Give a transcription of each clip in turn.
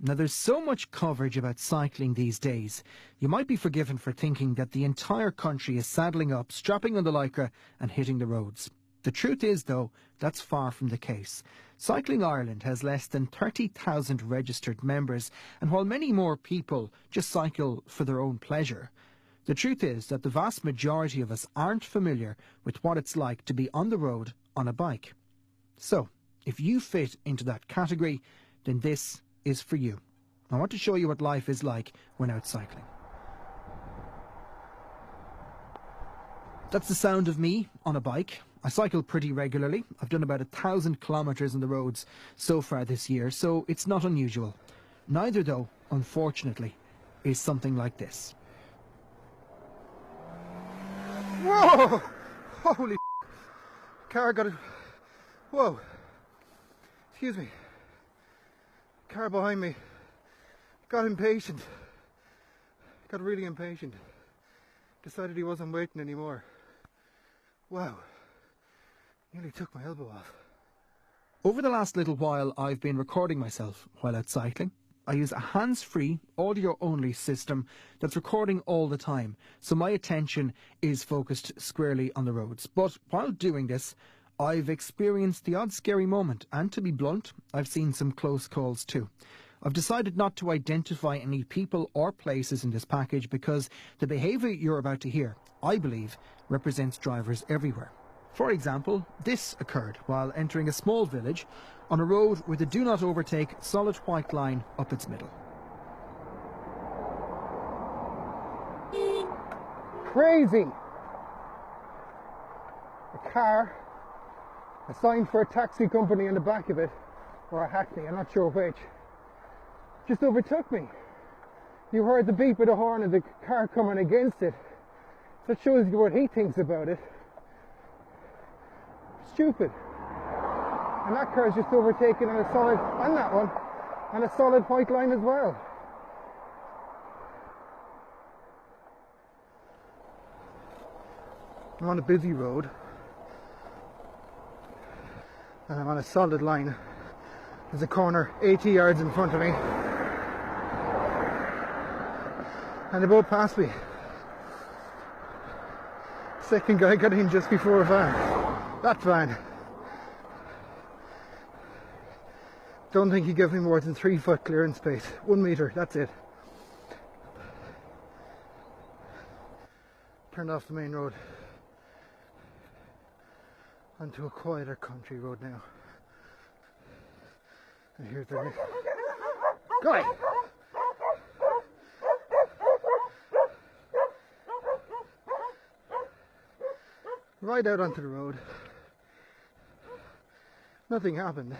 Now, there's so much coverage about cycling these days, you might be forgiven for thinking that the entire country is saddling up, strapping on the lycra and hitting the roads. The truth is, though, that's far from the case. Cycling Ireland has less than 30,000 registered members, and while many more people just cycle for their own pleasure, the truth is that the vast majority of us aren't familiar with what it's like to be on the road on a bike. So, if you fit into that category, then this is for you. I want to show you what life is like when out cycling. That's the sound of me on a bike. I cycle pretty regularly. I've done about 1,000 kilometres on the roads so far this year, so it's not unusual. Neither, though, unfortunately, is something like this. Whoa! Holy car got it. Whoa! Excuse me. Car behind me got impatient. Got really impatient. Decided he wasn't waiting anymore. Wow. Nearly took my elbow off. Over the last little while, I've been recording myself while out cycling. I use a hands-free, audio-only system that's recording all the time, so my attention is focused squarely on the roads. But while doing this, I've experienced the odd scary moment, and to be blunt, I've seen some close calls too. I've decided not to identify any people or places in this package because the behaviour you're about to hear, I believe, represents drivers everywhere. For example, this occurred while entering a small village on a road with a do not overtake solid white line up its middle. Crazy! A car, a sign for a taxi company on the back of it, or a hackney, I'm not sure which, just overtook me. You heard the beep of the horn of the car coming against it. That shows you what he thinks about it. Stupid. And that car's just overtaken on a solid, and that one, on a solid white line as well. I'm on a busy road, and I'm on a solid line. There's a corner 80 yards in front of me, and they both passed me. Second guy got in just before a van. That van. Don't think he gave me more than 3 foot clearance space. 1 metre, that's it. Turned off the main road onto a quieter country road now. And here's the next. Go! Right out onto the road. Nothing happened.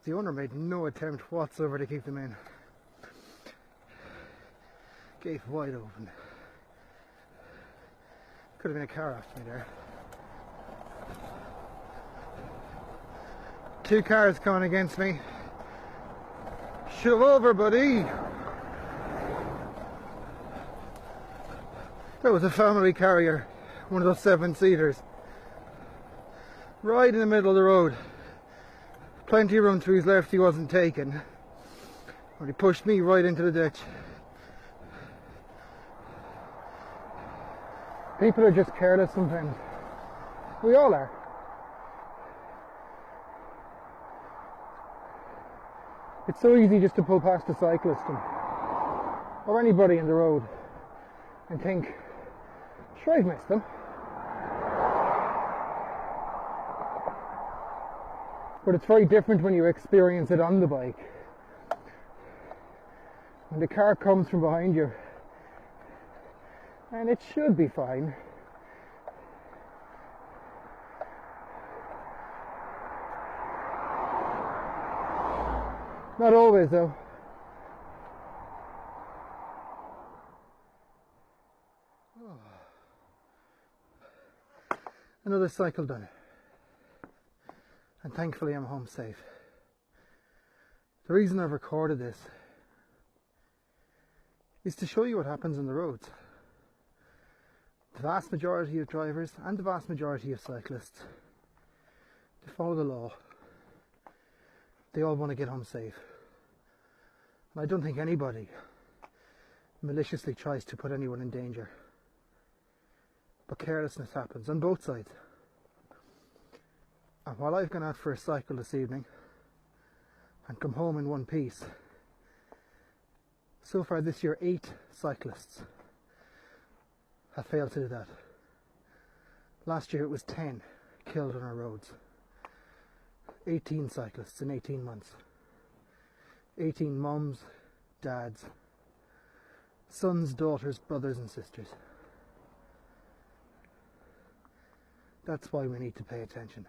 The owner made no attempt whatsoever to keep them in. Gate wide open. Could have been a car after me there. 2 cars coming against me. Shove over, buddy! That was a family carrier. One of those 7-seaters. Right in the middle of the road. Plenty of room to his left he wasn't taking. And he pushed me right into the ditch. People are just careless sometimes. We all are. It's so easy just to pull past a cyclist or anybody in the road and think, sure, I've missed them. But it's very different when you experience it on the bike. When the car comes from behind you, and it should be fine. Not always though. Another cycle done. And thankfully I'm home safe. The reason I've recorded this is to show you what happens on the roads. The vast majority of drivers and the vast majority of cyclists, they follow the law. They all want to get home safe. And I don't think anybody maliciously tries to put anyone in danger. But carelessness happens on both sides. And while I've gone out for a cycle this evening and come home in one piece, so far this year 8 cyclists have failed to do that. Last year it was 10 killed on our roads. 18 cyclists in 18 months. 18 mums, dads, sons, daughters, brothers and sisters. That's why we need to pay attention.